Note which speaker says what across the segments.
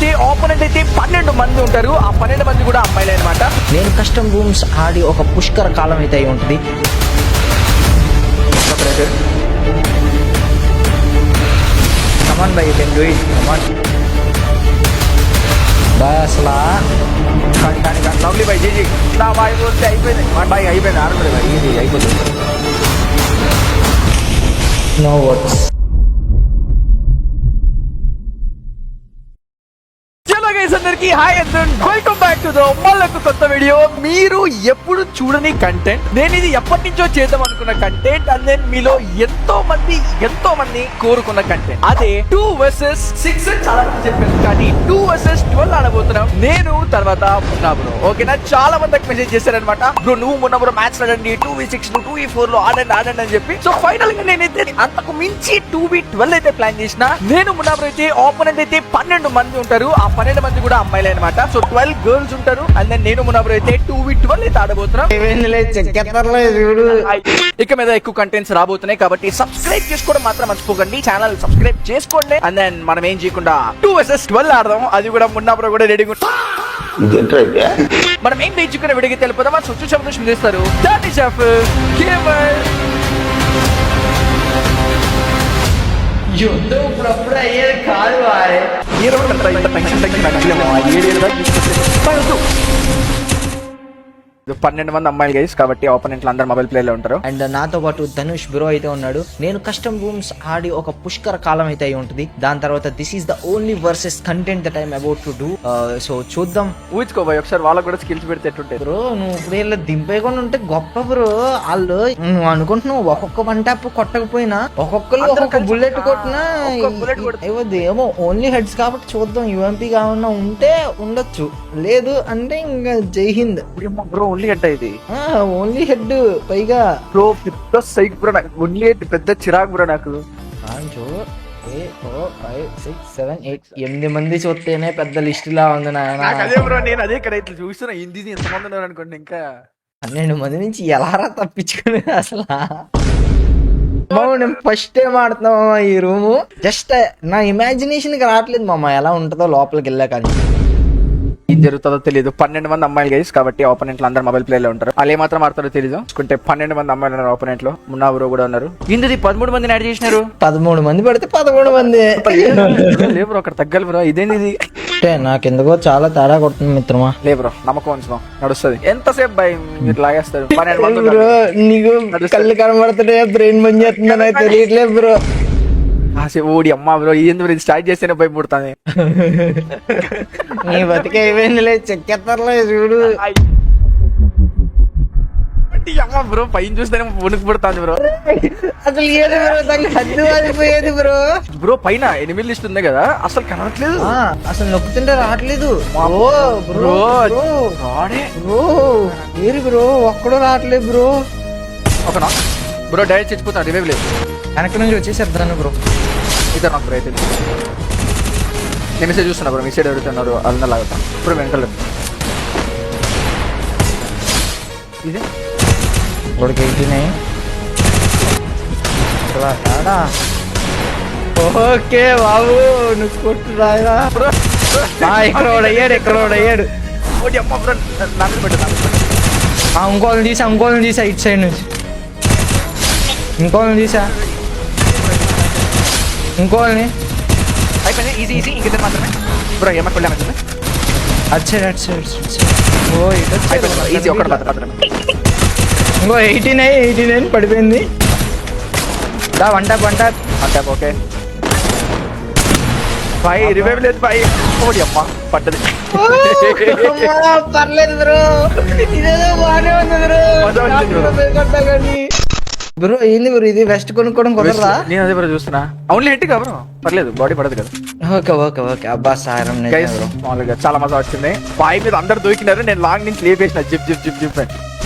Speaker 1: అయితే ఆపోనెంట్ అయితే 12 మంది ఉంటారు. ఆ 12 మంది కూడా అమ్మాయిలే అనమాట.
Speaker 2: నేను కస్టమ్ రూమ్స్ ఆడి ఒక పుష్కర కాలం అయితే అయి ఉంటుంది. Come on, you can do it, come on. అసలా
Speaker 1: లవ్లీ బై జీజీ నా బాయ్ పోతే అయిపోయింది. బాయ్ అయిపోయింది, ఆడలేదు బాయ్, ఇది అయిపోతుంది.
Speaker 2: No words.
Speaker 1: అందరికి hi and welcome back to మళ్ళొక కొత్త వీడియో. మీరు ఎప్పుడు చూడని కంటెంట్, నేను ఇది ఎప్పటి నుంచో చేద్దాం అనుకున్న కంటెంట్, అండ్ దెన్ మీలో ఎంతో మంది కోరుకున్న కంటెంట్. అదే 2 vs 6 చాలా మంది చెప్పారు, కానీ 2 vs 12 ఆడబోతున్నాం. నేను తర్వాత మున్నా బ్రో, ఓకేనా? చాలా మందికి మెసేజ్ చేశారనమాట, బ్రో నువ్వు మున్నా బ్రో మ్యాచ్ ఆడండి, 2v6 2v4 లో ఆడండి అని చెప్పి. సో ఫైనల్ గా నేనైతే అంతకు మించి 2v12 అయితే ప్లాన్ చేసిన. నేను మున్నా బ్రో అయితే ఆపోనెంట్ అయితే 12 మంది ఉంటారు. ఆ 12 మంది కూడా అమ్మాయిలే అనమాట. సో 12 గర్ల్స్ ఉంటారు. అండ్ దెన్ నేను మున్నాబ్రో అయితే 2v12 అయితే ఆడబోతున్నాం. ఇక మీద ఎక్కువ కంటెంట్స్ రాబోతున్నాయి, కాబట్టి సబ్స్క్రైబ్ చేసుకోవడం మాత్రం మర్చిపోకండి. ఛానల్ సబ్స్క్రైబ్ చేసుకోండి. అండ్ దెన్ మనం ఏం చేయకుండా 2 vs 12 ఆడదాం. అది కూడా మున్నాబ్రో కూడా రెడీగా మనం ఏం తెచ్చుకున్న విడిగి తెలిపోదాం. మన చుట్టూ శబ్దం చేస్తారు.
Speaker 2: యుద్ధం ఇప్పుడు అయ్యేది కాదు వారే.
Speaker 1: 12 మంది అమ్మాయిలు గైస్, కాబట్టి ఆపోనెంట్లు అందరు మొబైల్ ప్లే లో ఉంటారు.
Speaker 2: అండ్ నాతో పాటు ధనుష్ బ్రో అయితే ఉన్నాడు. నేను కస్టమ్ రూమ్స్ ఆడి ఒక పుష్కర కాలం అయితే అయి ఉంటుంది. దాని తర్వాత this is the only versus content that I'm about to do. So చూద్దాం.
Speaker 1: ఊహించుకో బాయ్, ఒకసారి వాళ్ళకి కూడా స్కిల్స్ పెడితే ఎట్టుంటాయి
Speaker 2: బ్రో. నువ్వు ఇప్పుడు ఇలా దింపేయకుండా ఉంటే గొప్ప బ్రో. వాళ్ళు నువ్వు అనుకుంటున్నావు ఒక్కొక్క వన్ ట్యాప్ కొట్టకపోయినా, ఒక్కొక్కరు ఒక్కొక్క బుల్లెట్ కొట్టినా ఇవ్వద్దు. ఏమో ఓన్లీ హెడ్స్ కాబట్టి చూద్దాం. యూఎంపీ కాకుండా ఉంటే ఉండొచ్చు, లేదు అంటే ఇంకా జై హింద్
Speaker 1: బ్రో. ఓన్లీ హెడ్ ఇది,
Speaker 2: ఓన్లీ హెడ్. పైగా
Speaker 1: బ్రో పెద్ద సైక్ బ్రో, నాకు ఓన్లీ హెడ్ పెద్ద చిరాకు బ్రో. నాకు
Speaker 2: 8 మంది చూస్తేనే పెద్ద లిస్ట్ లా ఉంది నాయన.
Speaker 1: అదే బ్రో, నేను అదే ఇక్కడ ఇట్లా చూస్తున్నా. హిందీ ఎంతమంది ఉన్నారు అనుకోండి. ఇంకా
Speaker 2: 12 మంది నుంచి ఎలారా తప్పించుకునే అసలు. నేను ఫస్ట్ టైం ఆడుతున్నామా ఈ రూము. జస్ట్ నా ఇమాజినేషన్ కి రావట్లేదు మామ ఎలా ఉంటుందో లోపలికి వెళ్ళాక.
Speaker 1: ఏం జరుగుతుందో తెలియదు. 12 మంది అమ్మాయిలు గైస్, కాబట్టి ఆపోనెంట్లు అందరు మొబైల్ ప్లే లో ఉంటారు. వాళ్ళు ఏమాత్రం ఆడతారో తెలియదు. చూసుకుంటే 12 మంది అమ్మాయిలు ఉన్నారు ఆపోనెంట్ లో. మున్నా బ్రో కూడా ఉన్నారు. ఇందుది 13 మందిని యాడ్ చేసినారు.
Speaker 2: 13 మంది పడితే 13 మంది
Speaker 1: లే బ్రో, అక్కడ తగ్గాలి బ్రో. ఇదేంది ఇది?
Speaker 2: నాకెందుకో చాలా తేడా కొడుతుంది మిత్రమా.
Speaker 1: లే బ్రో, నమ్మకం ఉంచుదాం, నడుస్తుంది. ఎంతసేపు భయ మీరు లాగేస్తారు. 12 మంది
Speaker 2: బ్రో, నీకు కళ్ళు కనబడుతుంటే బ్రెయిన్ పని చేస్తుందని అయితే తెలియట్లేదు బ్రో.
Speaker 1: ఓడి అమ్మా బ్రో, ఏంది స్టార్ట్ చేస్తేనే భయపడుతుంది.
Speaker 2: నీ బతికే అయిపోయిందిలే, చెక్కెత్తర్లే చూడు.
Speaker 1: అమ్మ బ్రో, పైన చూస్తేనే వణుకు పడుతుంది బ్రో.
Speaker 2: అసలు ఏది బ్రో, దానికి హద్దు వాలిపోయేది బ్రో.
Speaker 1: బ్రో పైన ఎనిమిది లిస్ట్ ఉంది కదా, అసలు కనట్లేదు.
Speaker 2: అసలు నొక్కుతుంటే రావట్లేదు బ్రో. ఏరి బ్రో, ఒక్కడో రావట్లేదు బ్రో.
Speaker 1: ఒక బ్రో డైరెక్ట్ చచ్చిపోతాను, రివైవ్ లేదు.
Speaker 2: వెనక నుంచి వచ్చేసేద్దాను బ్రో.
Speaker 1: ఇద్దరు నాకు బ్రో అయితే నేను మెసేజ్ చూస్తున్నా బ్రో. మీ సైడ్ ఎవరుతున్నారు అన్న లాగుతా. ఇప్పుడు వెనకాల ఇదే
Speaker 2: ఇప్పటికి 89. ఓకే బాబు, నువ్వు కొట్టు రాయరా. ఇక్కడ అయ్యాడు.
Speaker 1: ఓడి అమ్మ బ్రో, నన్ను పెట్టు.
Speaker 2: ఇంకోళ్ళని తీసా ఇటు సైడ్ నుంచి. ఇంకోళ్ళని
Speaker 1: అయిపోయింది. ఈజీ ఇంకిద్దరు మాత్రమే బ్రో. ఏమన్నా కొళ్ళామంటే
Speaker 2: అటు సైడ్. ఓ
Speaker 1: ఈజీ ఒక్కడ మాత్రమే.
Speaker 2: ఇంకో 89 పడిపోయింది. One tap. ఓకే
Speaker 1: బాయ్, రివైవ్ లేదు బాయ్. ఓడి అమ్మ పడ్డది.
Speaker 2: పర్లేదు బ్రో, ఇదేదో బాగానే ఉంది బ్రో. బ్రో ఏంది బ్రో ఇది? వెస్ట్ కొనుక్కోవడం కుదరదా?
Speaker 1: నేను అదే బ్రో చూస్తున్నా. ఓన్లీ హెడ్ కా బ్రో, పర్లేదు, బాడీ పడదు కదా.
Speaker 2: ఓకే. అబ్బా సారం
Speaker 1: మామూలుగా చాలా మజా వచ్చింది. బాయ్ మీద అందరు దొరికినారు, నేను లాంగ్ నుంచి లేపేసిన. Zip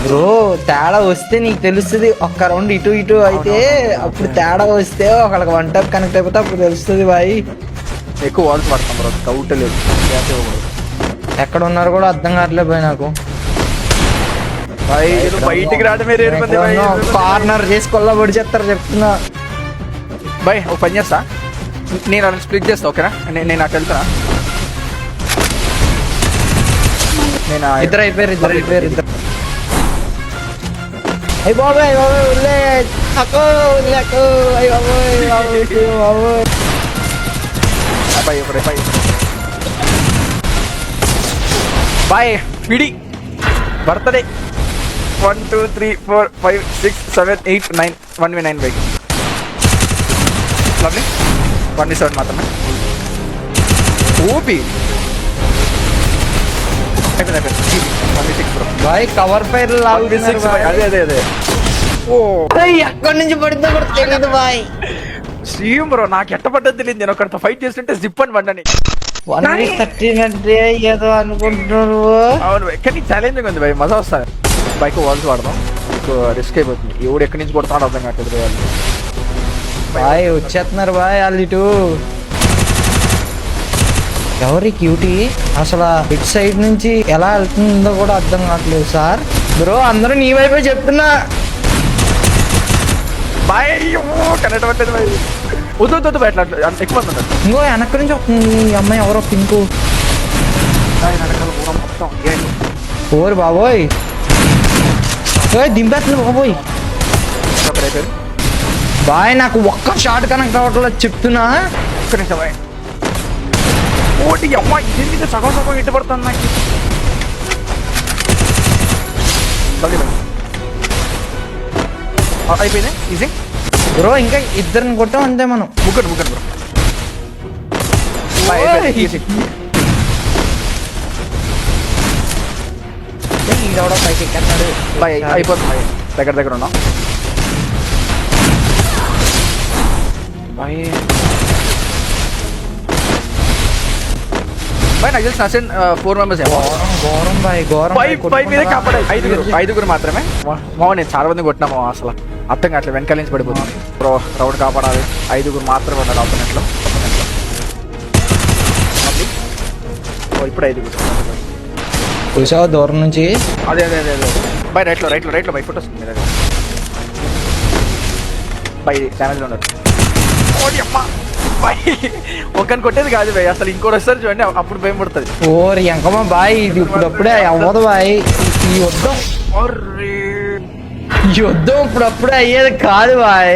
Speaker 2: bro. తేడా వస్తే నీకు తెలుస్తుంది. ఒక్క రౌండ్ ఇటు అయితే అప్పుడు తేడా వస్తే ఒకళ్ళకి 1 టైప్ కనెక్ట్ అయిపోతే అప్పుడు తెలుస్తుంది బాయ్.
Speaker 1: ఎక్కువ వాల్స్ పడతాం బ్రో, కౌట్ లేదు.
Speaker 2: ఎక్కడ ఉన్నారు కూడా అర్థం కావట్లేదు బాయ్ నాకు.
Speaker 1: బయటికి రావడం
Speaker 2: కార్నర్ చేసి కొల్లబడి చేస్తారు చెప్తున్నా.
Speaker 1: బాయ్ ఒక పని చేస్తా, నేను అలా స్ప్లిట్ చేస్తా. ఓకేనా? నేను అటు వెళ్తున్నా. నేను
Speaker 2: ఇద్దరు అయిపోయారు ఇద్దరు అయ్యి బాబాయ్ ఉల్లే అక్కో ఉల్లెక్కో అయ్యి బాబోయ్
Speaker 1: బాయ్ పిడి birthday 1 2 3 4 5 6 7 8 9 1v9 bike lovely 1v7 మాత్రమే ఓపి అయిపోయింది 1v6 bro
Speaker 2: boy cover fire
Speaker 1: అదే ఓ
Speaker 2: ఎక్కడి నుంచి పడితే కూడా తెలియదు బాయ్
Speaker 1: సీఎం బ్రో నాకు ఎట్ట పడ్డది తెలియదు నేను ఒకరితో ఫైట్ చేస్తుంటే జిప్ అని పడ్డాని
Speaker 2: 130 అంటే ఏదో అనుకుంటున్నారు
Speaker 1: అవును కానీ ఛాలెంజింగ్ ఉంది భయ్ మజా వస్తుంది బైక్ వాల్స్ వాడదాం రిస్క్ అయిపోతుంది ఎవడు ఎక్కడి నుంచి కొడతాడు అర్థం కావట్లేదు వాళ్ళు
Speaker 2: బాయ్ వచ్చేస్తున్నారు బాయ్ వాళ్ళు ఇటు ఎవరి క్యూటీ అసలు ఇటు సైడ్ నుంచి ఎలా వెళ్తుందో కూడా అర్థం కావట్లేదు సార్ బ్రో అందరూ నీ వైపే చెప్తున్నా
Speaker 1: బాయ్ కనెక్ట్ పట్టలేదు బాయ్ వద్దు బయట ఎక్కువ
Speaker 2: ఇంకో వెనక్కి నుంచి వస్తుంది ఈ అమ్మాయి ఎవరో పింకు
Speaker 1: మొత్తం
Speaker 2: ఓరు బాబోయ్ దింపేస్తుంది బాబోయ్ బాయ్ నాకు ఒక్క షాట్ కనెక్ట్ అవ్వట్లేదు చెప్తున్నా
Speaker 1: ఒక్క నిమిషం బాయ్ ఓటి అమ్మ ఇది సగం ఇటు పడుతుంది నాకు అయిపోయింది ఈజీ
Speaker 2: బ్రో ఇంకా ఇద్దరిని కొట్టాం అంతే మనం
Speaker 1: ముగ్గురు బ్రో ఈజీ
Speaker 2: ఈడవడం పైకి ఎక్కన్నాడు
Speaker 1: బాయ్ అయిపోతుంది బాయ్ దగ్గర ఉన్నాం బాయ్ బాయ్ నాకు తెలిసిన అసెంట్ 4 మెంబర్స్
Speaker 2: ఘోరం బాయ్ ఘోరం
Speaker 1: పై మీద కాపాడాలి ఐదుగురు మాత్రమే మా నేను చాలా మంది కొట్టినాము అసలు అర్థం కావట్లేదు వెనకాల నుంచి పడిపోతుంది బ్రో రౌండ్ కాపాడాలి ఐదుగురు మాత్రమే ఉన్నారు ఆపోనెంట్లో ఇప్పుడు ఐదుగురు
Speaker 2: చూసావా దూరం నుంచి
Speaker 1: అదే బై రైట్లో బై ఫోటోస్ మీద బై డ్యామేజ్లో ఉన్నారు ఓడి అమ్మ బై ఒకరిని కొట్టేది కాదు బై అసలు ఇంకోటి వస్తారు చూడండి అప్పుడు భయం పడుతుంది
Speaker 2: ఓరి ఎంకమ్మ బాయ్ ఇది ఇప్పుడప్పుడే అవ్వదు బాయ్ ఈ యుద్ధం ఇప్పుడప్పుడే అయ్యేది కాదు బాయ్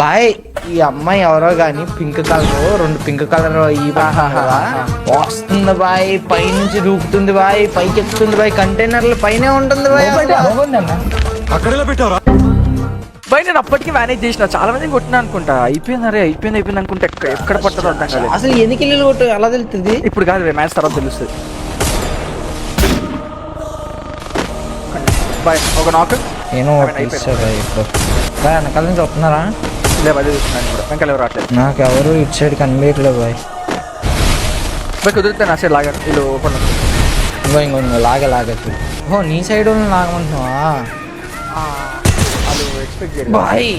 Speaker 2: బాయ్ ఈ అమ్మాయి ఎవరో గాని పింక్ కలర్ 2 పింక్ కలర్ వస్తుంది బాయ్ పై నుంచి దూకుతుంది బాయ్ పైకి ఎక్కుతుంది బాయ్ కంటైనర్లు పైనే ఉంటుంది బాయ్
Speaker 3: అక్కడ పెట్టారా
Speaker 1: బై నేను అప్పటికి మేనేజ్ చేసిన చాలా మంది కొట్టినా అనుకుంటా అయిపోయింది అనుకుంటే ఎక్కడ పట్టదో అర్థం కాలేదు
Speaker 2: అసలు ఎన్ని కిల్లులు కొట్టు ఎలా తెలుస్తుంది
Speaker 1: ఇప్పుడు కాదు మ్యాచ్ తర్వాత తెలుస్తుంది బాయ్ ఒక నాక్
Speaker 2: నేను ఇప్పుడు బాయ్ వెనకాల నుంచి వస్తున్నారా
Speaker 1: లేదు అదే చూస్తున్నాను ఇప్పుడు వెనకాల ఎవరు రావట్లేదు
Speaker 2: నాకు ఎవరు ఇటు సైడ్ కనిపించట్లేదు బాయ్
Speaker 1: బాయ్ కుదిరితే నా సైడ్ లాగాను వీళ్ళు ఓపెన్
Speaker 2: ఇంకో లాగచ్చు ఓ నీ సైడ్ లాగమంటున్నావా
Speaker 1: వాళ్ళు ఎక్స్పెక్ట్ చేయలేదు
Speaker 2: బాయ్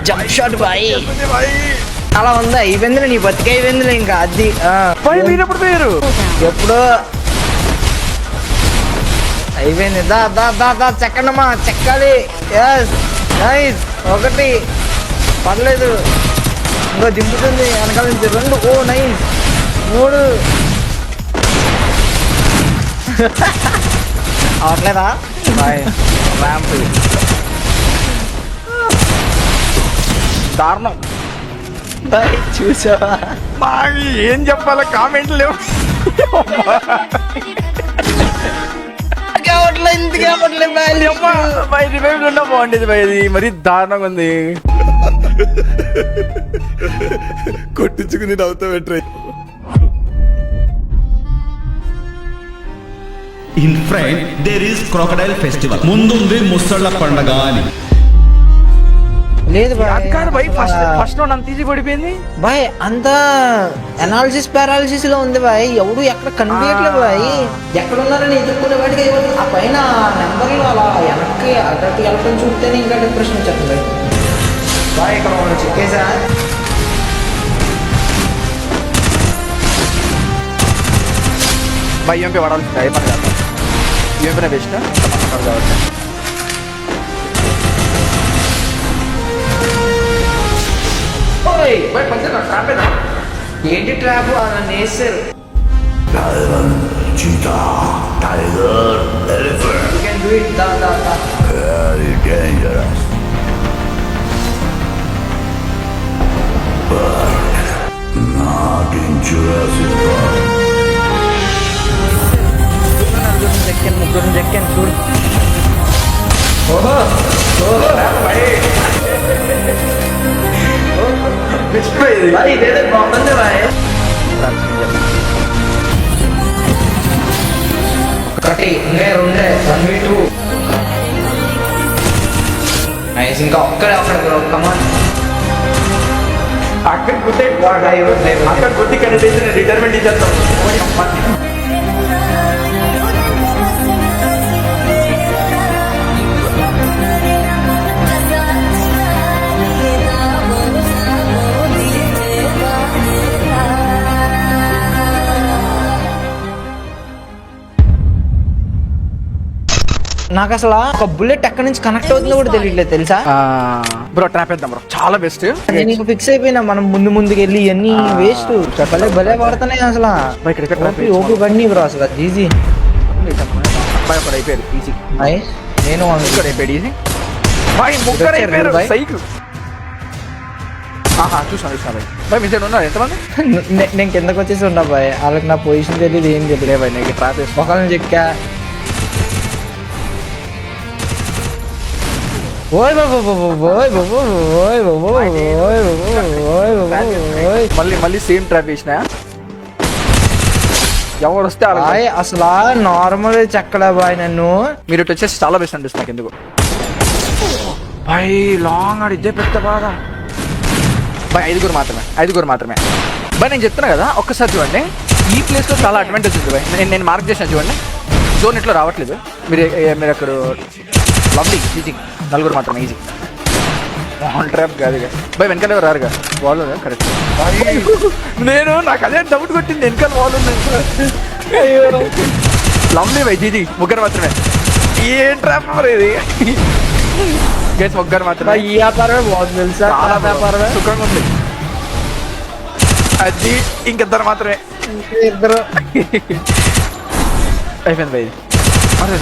Speaker 2: జంప్ షాట్ బాయ్ అలా ఉందా అయిపోయిందిలే నీ బతికి అయిపోయిందిలే ఇంకా అది
Speaker 1: బాయ్ మీరు ఎప్పుడు పోయారు
Speaker 2: ఎప్పుడు అయిపోయింది దా చెక్కండమ్మా చెక్కాలి ఎస్ నైస్ ఒకటి పర్లేదు ఇంకో దింపుతుంది వెనకాల నుంచి 2 ఓ నైస్ 3 అవట్లేదా
Speaker 1: బాయ్ ర్యాంప్ దారుణం
Speaker 2: బాయ్ చూసావా
Speaker 1: బాయ్ ఏం చెప్పాలో కామెంట్లు లేవు బాయ్ రివైవ్ ఉన్నా బాగుండేది బాయ్ ఇది మరీ దారుణంగా ఉంది
Speaker 3: కొట్టించుకుని నవ్వుతా పెట్టరా
Speaker 4: in front there is crocodile festival ముందుంది ముసళ్ళ పండగ అని
Speaker 2: లేదు బాయ్
Speaker 1: కాదు బాయ్ ఫస్ట్ లో అంత ఈజీ పడిపోయింది
Speaker 2: బాయ్ అంత అనాలిసిస్ పారాలిసిస్ లో ఉంది బాయ్ ఎవడు ఎక్కడ కనిపించట్లేదు బాయ్ ఎక్కడ ఉన్నారని ఎదుర్కొనే వాడికి ఆ పైన నెంబర్లు అలా వెనక్కి అటు వెళ్ళటం చూస్తేనే ఇంకా డిప్రెషన్ వచ్చేస్తుంది బాయ్ ఇక్కడ మనం చెక్కేసా
Speaker 1: బాయ్ యూఎంపీ వాడాల్సింది అదే పని కాదు యూఎంపీనే బెస్ట్ కాబట్టి
Speaker 2: ఏంటి ట్రాప్ నన్ను వేసారు
Speaker 5: cheetah, tiger, elephant.
Speaker 2: You can do it. Da.
Speaker 5: Very dangerous. But not in Jurassic Park.
Speaker 2: ముగ్గురు చెక్కాను చూడు. భాయ్ ఇదేదో బాగుంది భాయ్. ఒకటి రెండే 1v2. నైస్. ఇంకా ఒక్కడే బ్రో. కమాన్.
Speaker 1: అక్కడ గుర్తే అక్కడ గుర్తి కనిపిస్తే నేను రిటైర్మెంట్ ఇచ్చేస్తాను.
Speaker 2: నాకు అసలు ఒక బుల్లెట్ ఎక్కడి నుంచి కనెక్ట్ అవుతుందో కూడా తెలియట్లేదు తెలుసా.
Speaker 1: బ్రో ట్రాప్ వేద్దాం బ్రో, చాలా బెస్ట్.
Speaker 2: నీకు ఫిక్స్ అయిపోయినా మనం ముందుకు వెళ్ళి ఇవన్నీ వేస్ట్. భలే పడుతున్నాయి అసలు. ఓపి బండి బ్రో అసలు ఈజీ.
Speaker 1: అయిపోయారు ఈజీ.
Speaker 2: నేను
Speaker 1: అయిపోయాడు ఈజీ. బాయ్ ముగ్గురు అయిపోయారు సైకిల్. చూసాను బాయ్. మీ సైడ్ ఉన్నారు ఎంతమంది?
Speaker 2: నేను కిందకు వచ్చేసి ఉన్నా బాయ్. వాళ్ళకి నా పొజిషన్ తెలియదు, ఏం తెలియదు బాయ్. నీకు ట్రాప్ వేసి ఒకళ్ళని చెక్కా. ఓయ్ బాబు
Speaker 1: మళ్ళీ సేమ్ ట్రాప్ వేసిన. ఎవరు వస్తే
Speaker 2: అసలు నార్మల్ చెక్కడా బాయ్ నన్ను.
Speaker 1: మీరు ఇటు వచ్చేసి చాలా బెస్ట్ అనిపిస్తుంది నాకు ఎందుకు. బాయ్ లాంగ్ ఆడి ఇదే పెద్ద బాధ బాయ్. ఐదుగురు మాత్రమే బాయ్. నేను చెప్తున్నా కదా ఒక్కసారి చూడండి. ఈ ప్లేస్లో చాలా అడ్వాంటేజ్ ఉంది బాయ్. నేను మార్క్ చేసిన చూడండి. జోన్ ఇట్లా రావట్లేదు. మీరు అక్కడ లవ్లీ ఈజీ. నలుగురు మాత్రమే ఈజీ. ఆన్ ట్రాప్ కాదు బాయ్. వెనకాల ఎవరు రారుగా. Wall correct. నేను నాకు అదే డౌట్ కొట్టింది. వెనకాల వాల్ ఉంది. Lovely bye GG. ముగ్గురు మాత్రమే. ఏం ట్రాప్ మరి ఇది. గేస్ ముగ్గురు మాత్రమే.
Speaker 2: ఈ వ్యాపారమే బాగుంది తెలుసా.
Speaker 1: చాలా వ్యాపారమే సుఖంగా ఉంది. అది ఇంకిద్దరు మాత్రమే.
Speaker 2: ఇద్దరు
Speaker 1: అయిపోయింది బాయ్. అరే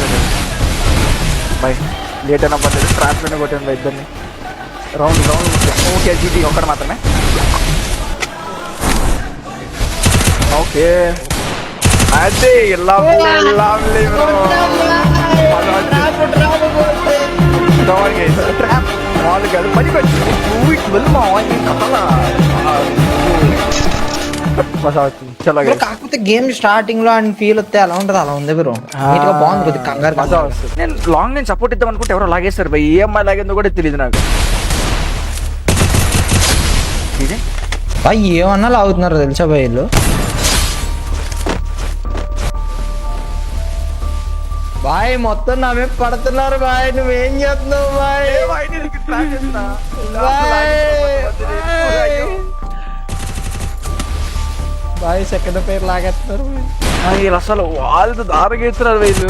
Speaker 1: బాయ్ లేట్ అయినా పర్లేదు. ట్రాప్లోనే కొట్టాను బాయ్ ఇద్దరిని. Round okay. జీటీ ఒక్కడు మాత్రమే. ఓకే అదే లవ్లీ బ్రో. ట్రాప్ వాళ్ళు కాదు పని చలో.
Speaker 2: కాకపోతే గేమ్ స్టార్టింగ్ లో అండ్ ఫీల్ వస్తే అలా ఉంటది. అలా ఉంది బ్రో. నీట్ గా బాగుంది. కొద్దిగా కంగారు.
Speaker 1: నేను లాంగ్ నేను సపోర్ట్ ఇద్దాం అనుకుంటే ఎవరో లాగేస్తారు భయ్. ఏ అమ్మాయి లాగేందో కూడా తెలియదు నాకు.
Speaker 2: బాయ్ ఏమన్నా లాగుతున్నారు తెలుసా బాయ్ వీళ్ళు. బాయ్ మొత్తం నా మీద పడుతున్నారు బాయ్. నువ్వేం చేస్తున్నావు బాయ్. బాయ్ సెకండ్ పేరు లాగేస్తున్నారు
Speaker 1: వీళ్ళు అసలు వాళ్ళతో దారగేస్తున్నారు వీళ్ళు.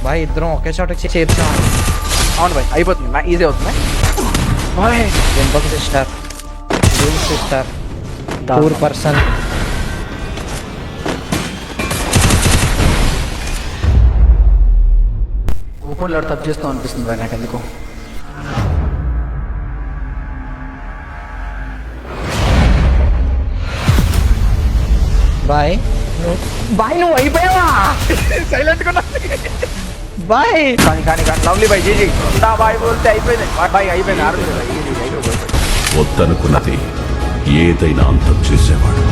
Speaker 2: బాయ్ ఇద్దరం ఒకే చోట చేర్చాం.
Speaker 1: అవును బాయ్ అయిపోతుంది. ఈజీ అవుతుంది బాయ్.
Speaker 2: ఇంకొక సిస్టర్ సిస్టర్ 4%.
Speaker 1: ఓపెన్లో టచ్ చేస్తాం అనిపిస్తుంది బాయ్ నాకు ఎందుకు.
Speaker 2: బాయ్ నువ్వు అయిపోయావా.
Speaker 1: సైలెంట్ గా
Speaker 2: బాయ్.
Speaker 1: కానీ లవ్లీ బాయ్ జీజీ. బాయ్ పోతే అయిపోయింది బాయ్. అయిపోయింది.
Speaker 5: వద్దనుకున్నది ఏదైనా అంతం చేసేవాడు.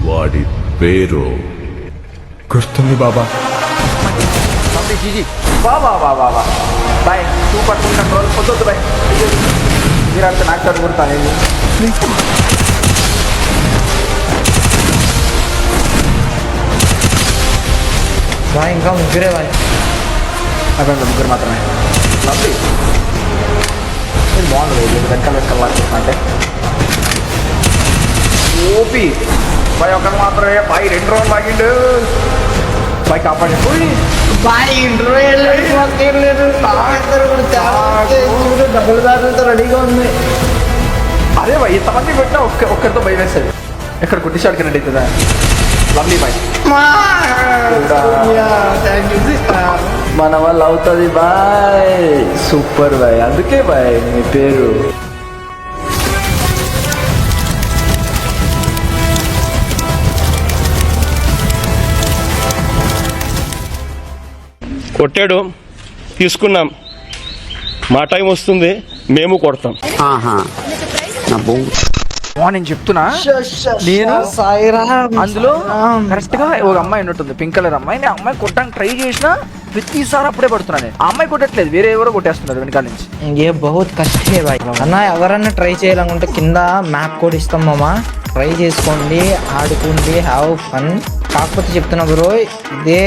Speaker 5: వాడి పేరు
Speaker 3: గుర్తుంది బాబా.
Speaker 1: Lovely GG. బాబా బాయ్. టూ పట్టుకుంటా రోజు పొద్దు బాయ్. మీరు అంటే నాకు చదువుకుంటాను.
Speaker 2: బాయ్ ఇంకా ముగ్గురే బాయ్.
Speaker 1: అక్కడ ముగ్గురు మాత్రమే. లవ్లీ బాగుంది వెనకాల అంటే ఓపి బాయ్. ఒకరు మాత్రమే బాయ్. 2 రౌండ్ లాగిండు బాయ్. కాపాడి
Speaker 2: బాయ్ డబుల్ బ్యారెల్తో రెడీగా ఉంది.
Speaker 1: అదే బాయ్ ఇంతమంది కొట్టినా ఒక్కరితో భయం వేస్తుంది. ఎక్కడ కొట్టిషాడు కరెంట్ అవుతుందా. Lovely bye.
Speaker 2: మన వల్ల అవుతుంది బాయ్. సూపర్ బాయ్, అందుకే బాయ్ మీ పేరు.
Speaker 6: కొట్టాడు, తీసుకున్నాం. మా టైం వస్తుంది, మేము కొడతాం.
Speaker 1: నేను చెప్తున్నా, నేను అందులో కరెక్ట్ గా ఒక అమ్మాయి ఉంటుంది, పింక్ కలర్ అమ్మాయి. నేను అమ్మాయి కొట్టడానికి ట్రై చేసినా ప్రతిసారి అప్పుడే పడుతున్నా. నేను ఆ అమ్మాయి కొట్టట్లేదు, వేరే ఎవరో కొట్టేస్తున్నారు వెనకాల నుంచి.
Speaker 2: ఏ బహుత్ కష్టమే బాయ్. అన్న ఎవరన్నా ట్రై చేయాలనుకుంటే కింద మ్యాప్ కోడ్ ఇస్తాం మామా, ట్రై చేసుకోండి, ఆడుకోండి, హ్యావ్ ఫన్. కాకపోతే చెప్తున్నా బ్రో, ఇదే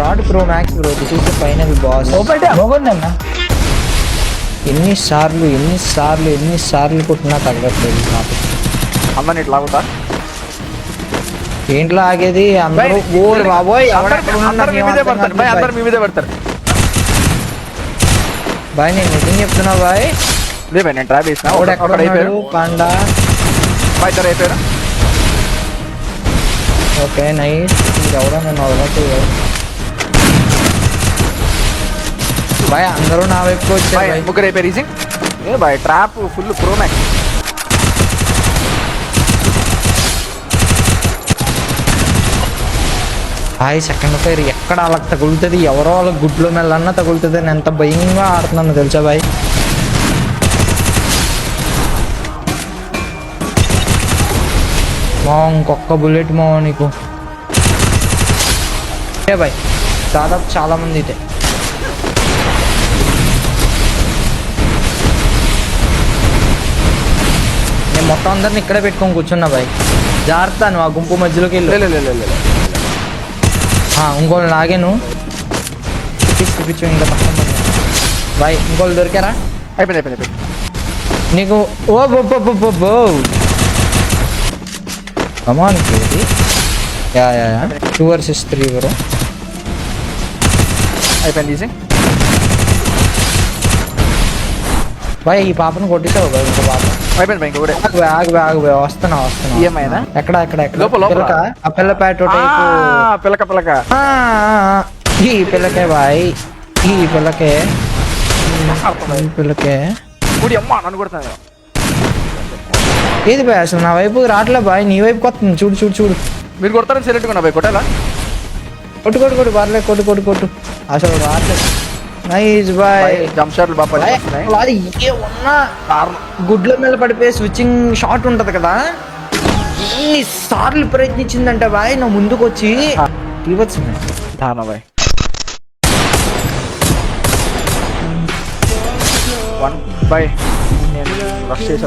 Speaker 2: rod pro max bro, this is the final boss. అన్న ఎన్నిసార్లు కొట్టినా తగ్గట్లేదు నాకు.
Speaker 1: అమ్మని ఇట్లా ఆగుతా.
Speaker 2: ఏంట్లో ఆగేది? అందరూ ఓర్ బాబోయ్
Speaker 1: అందరు మీ మీదే పడతారు
Speaker 2: బాయ్. నేను నిజం చెప్తున్నా బాయ్.
Speaker 1: ఇదే బాయ్, నేను ట్రాప్ చేసిన.
Speaker 2: అయిపోయారు పాండా
Speaker 1: బాయ్, ఇద్దరు అయిపోయారా?
Speaker 2: Okay nice. ఎవడో నేను వదలట్లేదు బాయ్. అందరూ నా వైపు వచ్చారు.
Speaker 1: ముగ్గురు అయిపోయారు ఈజీ. ఏ బాయ్, ట్రాప్ ఫుల్ ప్రో మ్యాక్స్.
Speaker 2: హాయ్ సెకండ్ ఫైర్ ఎక్కడ వాళ్ళకి తగులుతుంది, ఎవరో వాళ్ళకి గుడ్లో మెల్లన్నా తగులుతుంది అని ఎంత భయంగా ఆడుతున్నాను తెలుసా బాయ్. మా ఇంకొక బుల్లెట్ మా నీకు బాయ్. దాదాపు చాలా మంది ఇదే. నేను మొత్తం అందరిని ఇక్కడే పెట్టుకొని కూర్చున్నా బాయ్. జాగ్రత్త, నువ్వు ఆ గుంపు మధ్యలోకి వెళ్ళి. ఇంకోళ్ళు లాగాను, చూపించు ఇంకా పక్కన బాయ్. ఇంకోళ్ళు దొరికారా?
Speaker 1: అయిపోయింది.
Speaker 2: నీకు ఓ బో కమాన్ ఇది. Yeah 2 versus 3 bro.
Speaker 1: అయిపోయింది ఈజీ.
Speaker 2: బాయ్ ఈ పాపను కొట్టేసావు బాయ్. ఇంకో పాప
Speaker 1: అయిపోయింది బాయ్. ఇంకొకటి
Speaker 2: ఆగు వస్తున్నా.
Speaker 1: ఏమైనా
Speaker 2: ఎక్కడ
Speaker 1: లోపల
Speaker 2: ఆ పిల్ల ప్యాటో
Speaker 1: పిల్లక
Speaker 2: ఈ పిల్లకే బాయ్. ఈ పిల్లకే
Speaker 1: గుడి అమ్మ నన్ను కొడతాను.
Speaker 2: ఏది బాయ్ అసలు నా వైపు రావట్లే బాయ్, నీ వైపు కొత్తుంది. చూడు
Speaker 1: మీరు కొడతారని సెలెక్ట్ కొన్నా బాయ్. కొట్టాలా?
Speaker 2: కొట్టు బార్లే, కొట్టు అసలు రావట్లేదు. Nice bye.
Speaker 1: జంప్ షాట్లు బాగా
Speaker 2: గుడ్ల మీద పడిపోయి స్విచ్చింగ్ షాట్ ఉంటది కదా, ఎన్నిసార్లు ప్రయత్నించిందంటే బాయ్ నా ముందుకు వచ్చి
Speaker 1: బాయ్. 1 బాయ్. నేను రష్ చేసి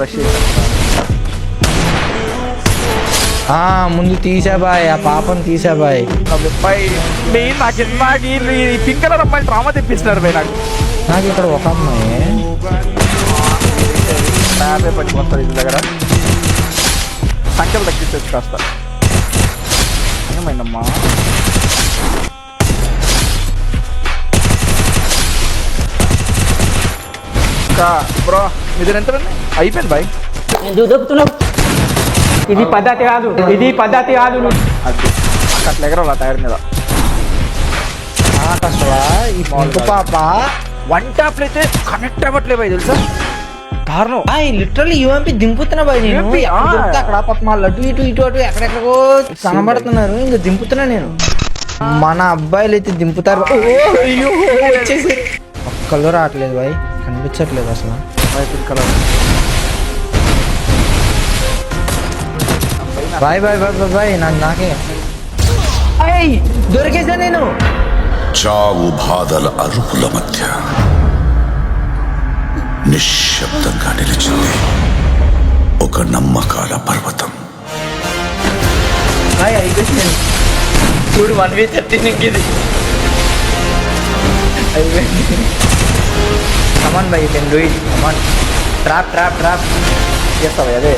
Speaker 2: ముందు తీసా బాయ్, ఆ పాపను తీసా బాయ్.
Speaker 1: నాకు పింక్ కలర్ అమ్మాయి డ్రామా తెప్పిస్తున్నారు బాయ్.
Speaker 2: నాకు ఇక్కడ ఒక అమ్మాయి
Speaker 1: ట్రాపే పట్టుకొస్తారు ఇంటి దగ్గర. సంఖ్యలు తగ్గించవచ్చు కాస్త. ఏమైందమ్మా? బ్రో ఇది ఎంత అయిపోయింది బాయ్.
Speaker 7: ఇది పద్ధతి కాదు. అది
Speaker 1: అట్లా ఎగరాల టైర్ మీద.
Speaker 2: ఈ పొంగు పాప
Speaker 1: 1 ట్యాప్ అయితే కనెక్ట్ అవ్వట్లేదు బాయ్, తెలుసా? దారుణం.
Speaker 2: లిటరల్లీ యూఎంపీ దింపుతున్నా బాయ్. నేను అక్కడ పాప అటు ఇటు ఎక్కడెక్కడికో కనబడుతున్నారు, ఇంకా దింపుతున్నా నేను. మన అబ్బాయిలు అయితే దింపుతారు. వచ్చేసి ఒక్కళ్ళు రావట్లేదు బాయ్, కనిపించట్లేదు అసలు.
Speaker 1: కలర్
Speaker 2: బాయ్ నాకే దొరికేసా నేను.
Speaker 5: చావు బాధల అరుపుల మధ్య నిశ్శబ్దంగా నిలిచింది ఒక నమ్మకాల పర్వతం.
Speaker 2: అయిపోయింది చూడు, 1v13 ఇది అయిపోయింది. Come on boy, you can do it. Come on, trap చేస్తావా? అదే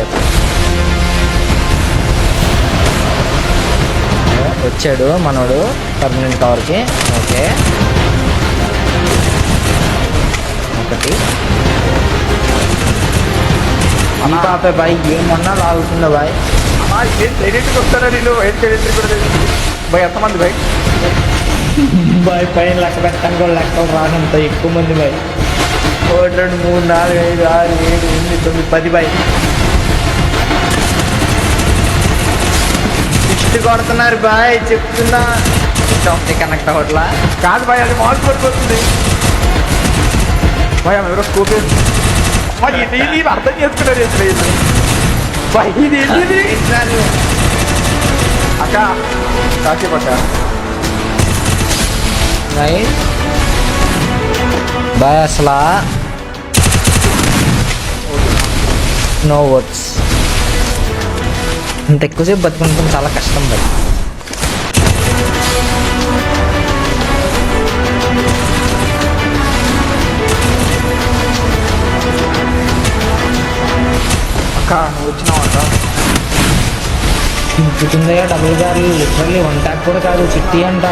Speaker 2: వచ్చాడు మనోడు పర్మనెంట్ కవర్కి. ఓకే ఒకటి పాపే బాయ్, ఏమన్నా లాగుతుందా బాయ్?
Speaker 1: ఏం డైరెక్ట్గా వస్తారా వీళ్ళు బయటకి ఎలక్ట్రిక్ కూడా తెలియదు భయ్ ఎంతమంది భయ్
Speaker 2: బాయ్ పైన లెక్క పెట్టడానికి కూడా లెక్కలు రానంత ఎక్కువ మంది బాయ్ 1 2 3 4 5 6 7 8 9 10 బాయ్ ఇష్ట కొడుతున్నారు బాయ్ చెప్తున్నా కనెక్ట్ అవ్వట్లా
Speaker 1: కాదు భయ్ అది మాల్ పడిపోతుంది భయ్ ఆమె ఎవరో స్కోప్ ఇది అర్థం చేసుకున్నారు భయ్ ఇది ఏంటిది అక్క కాసేపు అక్క
Speaker 2: బాయ్ అసలు నో వర్డ్స్ ఇంత ఎక్కువసేపు బతుకుంటాం చాలా కష్టం బాయ్
Speaker 1: అక్క నువ్వు వచ్చినావు అక్క
Speaker 2: ఇంపుతుందయ్యా డబుల్ గారు లిటరల్లీ 1 ట్యాప్ కూడా కాదు చిట్టి అంట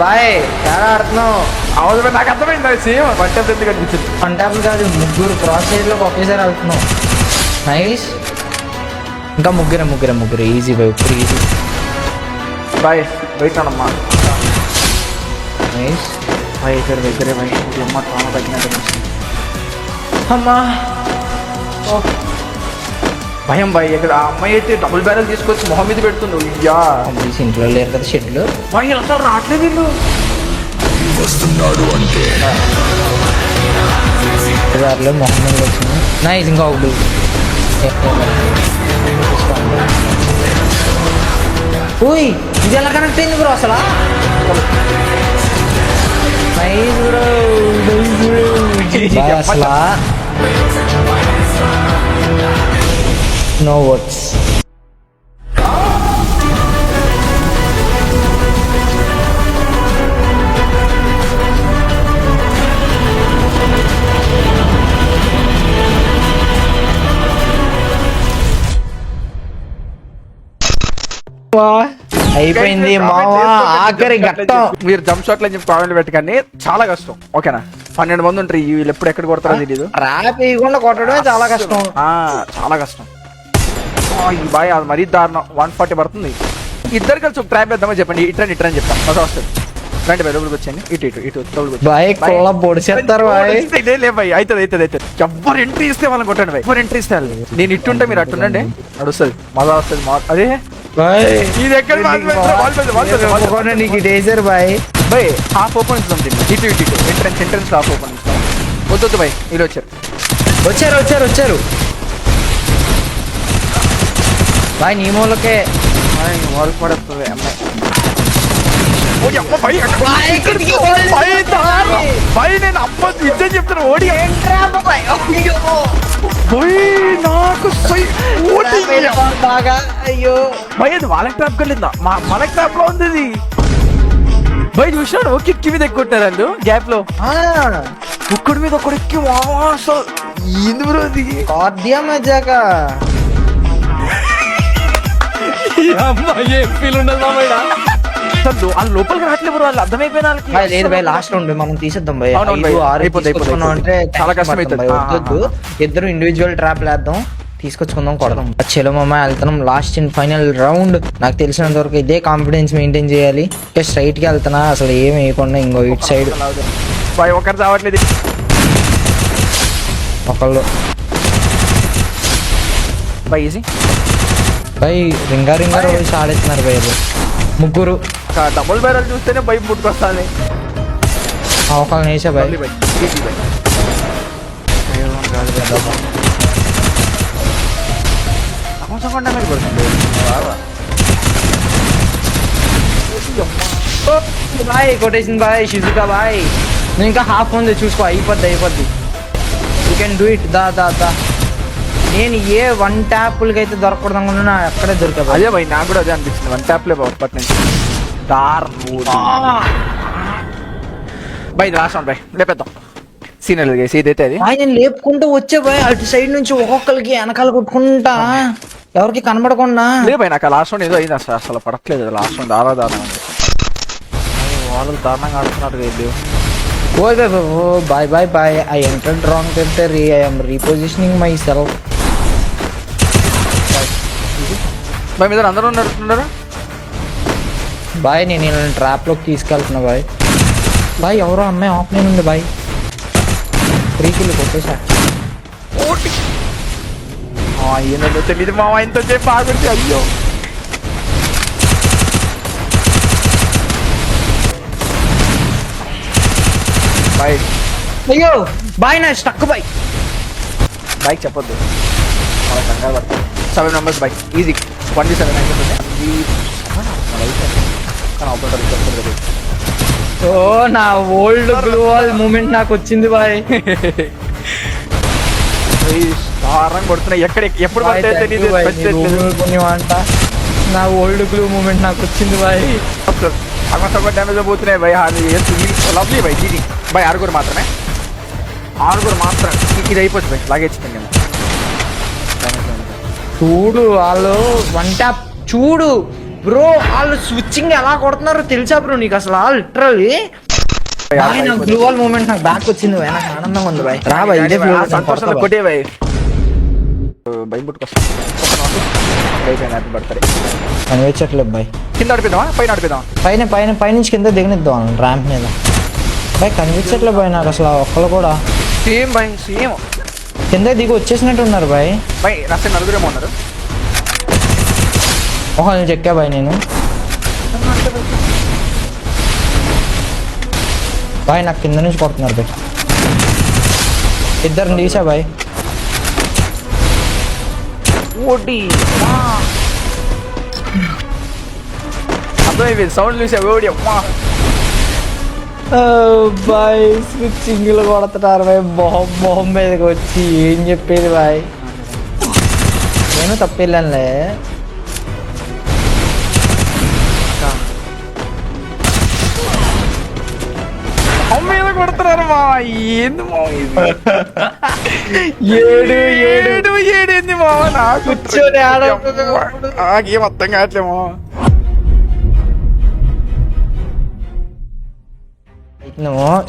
Speaker 2: బాయ్ చాలా ఆడుతున్నావు
Speaker 1: అవసరం నాకు అర్థమైంది సేమ్ బట్ట ఎందుకు అనిపించింది
Speaker 2: 1 ట్యాప్ కాదు ముగ్గురు క్రాస్ సైడ్లోకి ఒకేసారి వెళ్తున్నావు నైస్ ఇంకా ముగ్గురు ఈజీ బాయ్ ఇప్పుడు ఈజీ
Speaker 1: బాయ్ బయటమ్మా
Speaker 2: నైస్
Speaker 1: భయ్ ఇక్కడ దగ్గరే భయ్ అమ్మ తామ తగ్గినట్టు
Speaker 2: అమ్మా
Speaker 1: భయం భయ్ ఇక్కడ ఆ అమ్మాయి అయితే డబుల్ బ్యారెల్ తీసుకొచ్చి మొహం మీద పెడుతుంది అయ్యా
Speaker 2: తీసి ఇంట్లో లేరు కదా షెడ్లు
Speaker 1: భయ్ అసలు రావట్లేదు వీళ్ళు
Speaker 5: వస్తున్నాడు అంటే
Speaker 2: దారిలో మొహం మీద వచ్చింది నైస్ ఇంకా ఒకటి ఓయ్ ఇది ఎలా కనెక్ట్ అయింది బ్రో అసలు నైస్ బ్రో అసలు నో వర్డ్స్ అయిపోయింది మావా ఆఖరి ఘట్టం
Speaker 1: మీరు జంప్ షాట్ అని చెప్పి కామెంట్ పెట్టకండి చాలా కష్టం ఓకేనా 12 మంది ఉంటారు వీళ్ళు ఎప్పుడు ఎక్కడ కొడతారో తెలియదు
Speaker 2: ర్యాప్ వేయకుండా కొట్టడమే చాలా కష్టం
Speaker 1: చాలా కష్టం ఈ బాయ్ అది మరీ దారుణం 140 పడుతుంది ఇద్దరు కలిసి ఒక ట్రాప్ వేద్దామని చెప్పండి ఇట్రా అని చెప్తాను మజా వస్తుంది రండి బాయ్ లోపలికి వచ్చేయండి ఇటు
Speaker 2: బాయ్ కొల్ల పొడిచేస్తారు బాయ్
Speaker 1: లే బాయ్ అవుతుంది ఎవరు ఎంట్రీ ఇస్తే వాళ్ళని కొట్టండి బాయ్ ఎవరు ఎంట్రీ ఇస్తే నేను ఇట్టుంటే మీరు అట్టుండండి నడుస్తుంది మజా వస్తుంది అదే
Speaker 2: బాయ్
Speaker 1: ఇది ఎక్కడ
Speaker 2: నీకు డేజర్ బాయ్
Speaker 1: బాయ్ హాఫ్ ఓపెన్ ఇస్తాం దీన్ని ఇటు ఎంట్రన్స్ హాఫ్ ఓపెన్ ఇస్తాం వద్దు బాయ్ వీళ్ళు వచ్చారు
Speaker 2: బాయ్ నీ మూలకే
Speaker 1: వాళ్ళు పడుతుంది అమ్మాయి నేను అమ్మ నిజం చెప్తాను ఓడి నాకు
Speaker 2: బాగా అయ్యో
Speaker 1: భయ్ అది వాళ్ళ ట్రాప్ కలిందా మన ట్రాప్ లో ఉంది ఇది భయ్ చూసాడు కిక్కి మీద ఎక్కుంటారు వాళ్ళు గ్యాప్ లో ఒక్కడి మీద ఒక్కడు ఎక్కి అసలు ఏంది బ్రో అది
Speaker 2: కార్డియా మజాక
Speaker 1: ఫీల్ ఉండదు అసలు వాళ్ళు లోపలికి రావట్లేదు బ్రో వాళ్ళు అర్థమైపోయిన
Speaker 2: బాయ్ లేదు బాయ్ లాస్ట్ రౌండ్ మనం తీసేద్దాం బాయ్
Speaker 1: అవును బాయ్. అయిపోతుంది.
Speaker 2: అంటే
Speaker 1: చాలా కష్టం అవుతుంది.
Speaker 2: వద్దు ఇద్దరు ఇండివిజువల్ ట్రాప్ లేద్దాం తీసుకొచ్చుకుందాం కొడదాం చలో మామ వెళ్తున్నాం లాస్ట్ ఇన్ ఫైనల్ రౌండ్ నాకు తెలిసినంత వరకు ఇదే కాన్ఫిడెన్స్ మెయింటైన్ చేయాలి ఇంకా స్ట్రైట్ కి వెళ్తున్నా అసలు ఏం వేయకుండా ఇంకో ఇటు సైడ్
Speaker 1: బాయ్ ఒకరు రావట్లేదు
Speaker 2: ఒకళ్ళు
Speaker 1: బాయ్ ఈజీ
Speaker 2: బాయ్ రింగా రోజు ఆడేస్తున్నారు బాయ్ ముగ్గురు
Speaker 1: డబుల్ బ్యారెల్ చూస్తేనే బైక్ పుట్టుకొస్తాను
Speaker 2: ఒకళ్ళని వేసా boy boy quotation boy Shizuka boy నువ్వు ఇంకా హాఫ్ ఉంది చూసుకో అయిపోద్ది యూ కెన్ డూ ఇట్ దా నేను ఏ 1 ట్యాపులకి అయితే దొరకకూడదు అనుకున్నా అక్కడే దొరికా
Speaker 1: అదే భయ్ నాకు కూడా అదే అనిపిస్తుంది 1 ట్యాప్ లే అప్పటి నుంచి బై లాస్ట్ వన్ బై లేపేద్దాం సీనియర్ గేసి ఇదైతే అది
Speaker 2: ఆయన లేపుకుంటూ వచ్చే బాయ్ అటు సైడ్ నుంచి ఒక్కొక్కరికి వెనకాల కొట్టుకుంటా ఎవరికి కనబడకుండా
Speaker 1: లే భయ్ నాకు లాస్ట్ వన్ ఏదో అయింది అసలు పడట్లేదు లాస్ట్ వన్ దారుణంగా ఉంది వాళ్ళు దారుణంగా ఆడుతున్నారు వీళ్ళు
Speaker 2: ఓ బాయ్ బాయ్ బాయ్. I entered wrong territory. I am repositioning myself.
Speaker 1: బాయ్ మీద అందరూ ఉన్నారా?
Speaker 2: బాయ్ నేను వీళ్ళని ట్రాప్లోకి తీసుకెళ్తున్నా బాయ్. బాయ్ ఎవరో అమ్మాయి ఆఫ్లైన్ ఉంది బాయ్. 3 కిల్ కొట్టేసా.
Speaker 1: ఏంటో తెలియదు మామ, ఇంత చెప్పి ఆగుంటే అయ్యో. బాయ్
Speaker 2: అయ్యో బాయ్ నా స్టక్ బాయ్.
Speaker 1: బైక్ చెప్పొద్దు, మన కంగారు పడతాం. 7 మెంబర్స్ బైక్ ఈజీ 27 అయిపోతుంది.
Speaker 2: ఓ నా ఓల్డ్ గ్లూ వాల్ మూమెంట్ నాకు వచ్చింది బాయ్.
Speaker 1: దారుణంగా కొడుతున్నాయి, ఎప్పుడు
Speaker 2: బాయ్,
Speaker 1: పడితే
Speaker 2: thank you
Speaker 1: తెలియదు.
Speaker 2: బాయ్. నీ రూములు పుణ్యమంట. నా ఓల్డ్ గ్లూ మూమెంట్ నాకు వచ్చింది బాయ్.
Speaker 1: అక్కడ డ్యామేజ్ పోతున్నాయి బై. లవ్లీ బై. GG by. 6 మాత్రమే ఇది అయిపోతుంది బై. లాగేచ్చింది నేను.
Speaker 2: చూడు వాళ్ళు వన్ ట్యాప్ చూడు బ్రో. వాళ్ళు స్విచ్చింగ్ ఎలా కొడుతున్నారో తెలుసా బ్రో నీకు అసలు? లిటరల్లీ నా గ్లూ వాల్ మూమెంట్ నాకు బ్యాక్ వచ్చింది బాయ్. నాకు ఆనందంగా ఉంది బాయ్. రా బాయ్ ఇదే ఫ్లో
Speaker 1: సంతోషంగా కొట్టే బై. బై పుట్టుకొస్తాను. Happy birthday.
Speaker 2: కనిపించట్లేదు బాయ్.
Speaker 1: కింద ఆడిపోదామా పైన ఆడిపోదాం?
Speaker 2: పైనుంచి కింద దిగనిద్దాం ర్యాంప్ మీద బాయ్. కనిపించట్లేదు బాయ్ నాకు అసలు ఒక్కళ్ళు కూడా.
Speaker 1: సేమ్ బై సేమ్.
Speaker 2: కింద దిగి వచ్చేసినట్టు ఉన్నారు బాయ్.
Speaker 1: బై రాస్తే 4 ఉన్నారు.
Speaker 2: ఒకళ్ళని చెక్కా బాయ్ నేను. బాయ్ నాకు కింద నుంచి కొడుతున్నారు బాయ్. ఇద్దరిని తీసా బాయ్.
Speaker 1: అర్థమైపోయింది సౌండ్ చూసా. ఓడి అమ్మా
Speaker 2: బాయ్ స్విచ్చింగ్ కొడుతున్నారు బాయ్. మొహం మీదకి వచ్చి ఏం చెప్పేది బాయ్. నేను తప్పెళ్ళానులే.
Speaker 1: మీద కొడుతున్నారు మా. ఏంది మా
Speaker 2: ఏడు
Speaker 1: ఏంది మా నాకు
Speaker 2: కూర్చొని
Speaker 1: నాకేం అర్థం కావట్లేమో.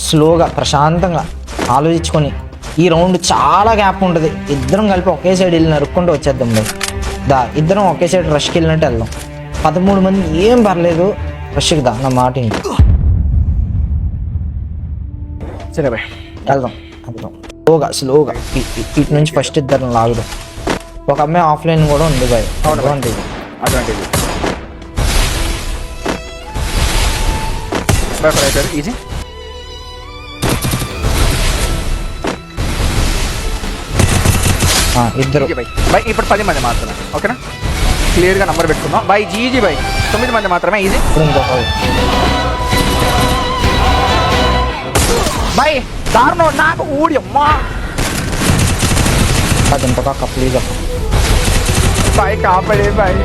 Speaker 2: స్లోగా ప్రశాంతంగా ఆలోచించుకొని ఈ రౌండ్ చాలా గ్యాప్ ఉంటుంది. ఇద్దరం కలిపి ఒకే సైడ్ వెళ్ళి నరుక్కుంటూ వచ్చేద్దాం బాయ్. ఇద్దరం ఒకే సైడ్ రష్కి వెళ్ళినట్టు వెళ్దాం. 13 మంది ఏం పర్లేదు. రష్కి నా మాట ఇంటి
Speaker 1: సరే బాయ్
Speaker 2: వెళ్దాం. స్లోగా ఇటు నుంచి ఫస్ట్ ఇద్దరం లాగుదాం. ఒక అమ్మాయి ఆఫ్లైన్ కూడా ఉంది బాయ్. అడ్వాంటేజ్
Speaker 1: బాయ్ ఫర్ అయిపోయారు ఈజీ.
Speaker 2: ఇద్దరు
Speaker 1: బై. ఇప్పుడు 10 మంది మాత్రమే. ఓకేనా? క్లియర్గా నంబర్ పెట్టుకుందాం బై. GG by. 9 మంది మాత్రమే ఈజీ.
Speaker 2: ఇంకొక
Speaker 1: బై దారుణం నాకు ఊడి అమ్మా.
Speaker 2: ఇంకొక ప్లీజ్
Speaker 1: బాయ్ కాపాడే బాయ్.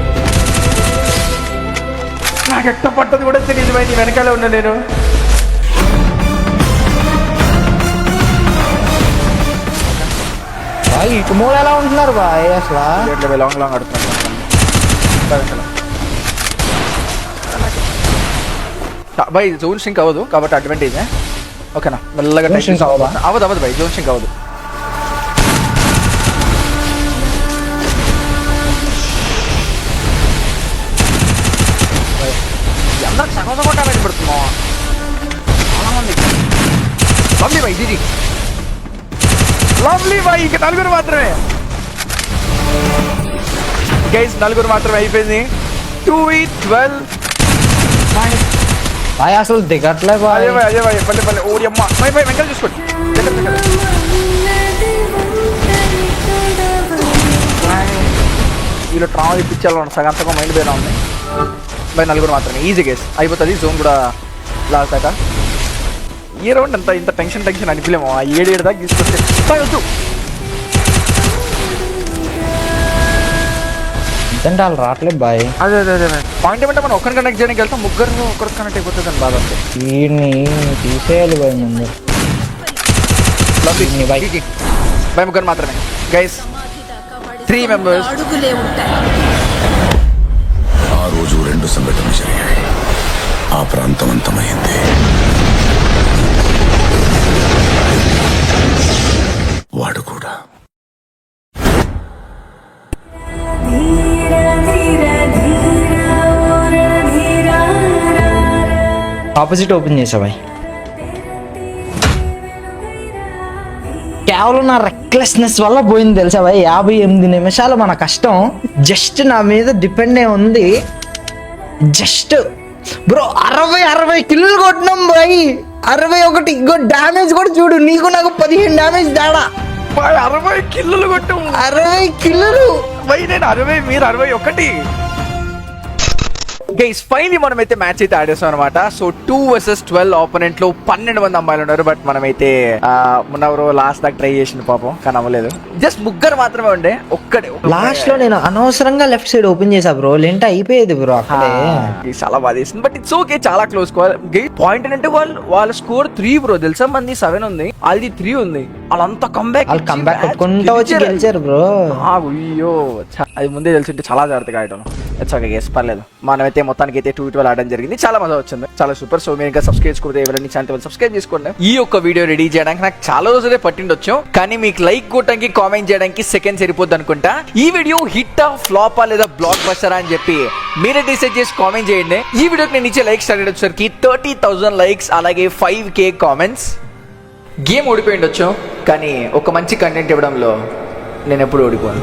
Speaker 1: నాకు ఎట్ట పట్టదు కూడా తెలియదు బాయ్. నీ వెనకాలే ఉన్నా నేను.
Speaker 2: బాయ్ ఇటు మూడు ఎలా ఉంటున్నారు బాయ్ అసలు?
Speaker 1: లాంగ్ ఆడుతున్నాను బై. జోన్ షింక్ అవ్వదు కాబట్టి అడ్వాంటేజ్. ఓకేనా? మెల్లగా అవ్వదు బై. జోన్ షింక్ అవ్వదు. అందరికి సగం డ్యామేజ్ పడుతుందా? చాలా మంది. లవ్లీ బై. GG lovely by. ఇక 4 మాత్రమే గైస్. 4 మాత్రమే అయిపోయింది. 2v12
Speaker 2: బాయ్ అసలు దిగట్లే బాయ్.
Speaker 1: అదే బాయ్ పల్లె ఓడి అమ్మ. బై వెంకలు చూసుకోండి. వీళ్ళు ట్రావెల్ ఇప్పించాలి. సగం మైండ్ పోయినా ఉంది బై. 4 మాత్రమే ఈజీ గేస్ అయిపోతుంది. జోన్ కూడా లాస్ట్ దాకా. ఈ రౌండ్ అంత ఇంత టెన్షన్ అనిపించలేము. 7 దాకా తీసుకొస్తే వద్దు.
Speaker 2: అంటే వాళ్ళు రావట్లేదు బాయ్.
Speaker 1: అదే పాయింట్ ఏమంటే మనం ఒకరిని కనెక్ట్ చేయడానికి వెళ్తాం. ముగ్గురు ఒకరికి కనెక్ట్ అయిపోతుంది అని బాధ. అంతే
Speaker 2: వీడిని తీసేయాలి బాయ్ ముందు.
Speaker 1: బై 3 మాత్రమే గైస్. 3 మెంబర్స్.
Speaker 5: ఆ రోజు 2 సంఘటనలు జరిగాయి. ఆ ప్రాంతం అంతమైంది. వాడు కూడా.
Speaker 2: ఆపోజిట్ ఓపెన్ చేసావాయి. కేవలం నా రెక్లెస్నెస్ వల్ల పోయింది తెలుసా భాయ్. 58 నిమిషాలు మన కష్టం జస్ట్ నా మీద డిపెండ్ అయి ఉంది. జస్ట్ బ్రో 60 కిల్లులు కొట్టినాం బాయ్. 61 ఇంకో డ్యామేజ్ కూడా చూడు, నీకు నాకు 15 డ్యామేజ్ తేడా.
Speaker 1: 60 కిల్లులు కొట్టాము.
Speaker 2: 60 కిల్లులు
Speaker 1: భయ్, నేను 60 మీరు 61. గైస్ ఫైనలీ మనమైతే మ్యాచ్ అయితే ఆడేస్తాం అనమాట. సో 2 versus 12 ఆపోనెంట్ లో 12 మంది అమ్మాయిలు ఉన్నారు. బట్ మనమైతే మొన్న లాస్ట్ దాకా ట్రై చేసింది పాపం, కానీ అవ్వలేదు. జస్ట్ ముగ్గురు మాత్రమే ఉండే. ఒక్కడే
Speaker 2: లాస్ట్ లో నేను అనవసరంగా లెఫ్ట్ సైడ్ ఓపెన్ చేసా బ్రో, లేంటే అయిపోయేది బ్రో అక్కడే.
Speaker 1: చాలా బాధ వేసింది. బట్ ఇట్స్ ఓకే, చాలా క్లోజ్ కాల్. పాయింట్ అంటే వాళ్ళ స్కోర్ 3 బ్రో తెలుసా. మంది 7 ఉంది, వాళ్ళది 3 ఉంది. వాళ్ళంతా కంబ్యాక్
Speaker 2: కొట్టుకుంటా వచ్చి గెలిచారు బ్రో.
Speaker 1: అయ్యో అది ముందే తెలిసింటే చాలా జాగ్రత్తగా ఆడటం. ఇట్స్ ఓకే గైస్, పర్లేదు. మనమైతే మొత్తానికి అయితే 2-12 ఆడడం జరిగింది. చాలా మజా వచ్చింది, చాలా సూపర్. సో మీరు ఇంకా సబ్స్క్రైబ్ చేసుకుంటే ఎవరైనా ఛానల్ సబ్స్క్రైబ్ చేసుకోండి. ఈ ఒక్క వీడియో రెడీ చేయడానికి నాకు చాలా రోజులే పట్టిండొచ్చు, కానీ మీకు లైక్ కొట్టడానికి కామెంట్ చేయడానికి సెకండ్ సరిపోద్ది అనుకుంటా. ఈ వీడియో హిట్టా ఫ్లాపా లేదా బ్లాక్ బస్టరా అని చెప్పి మీరే డిసైడ్ చేసి కామెంట్ చేయండి. ఈ వీడియోకి నేను ఇచ్చే లైక్స్ స్టార్ట్ వచ్చేసరికి 30,000 లైక్స్, అలాగే 5K కామెంట్స్. గేమ్ ఓడిపోయి ఉండొచ్చు, కానీ ఒక మంచి కంటెంట్ ఇవ్వడంలో నేను ఎప్పుడు ఓడిపోను.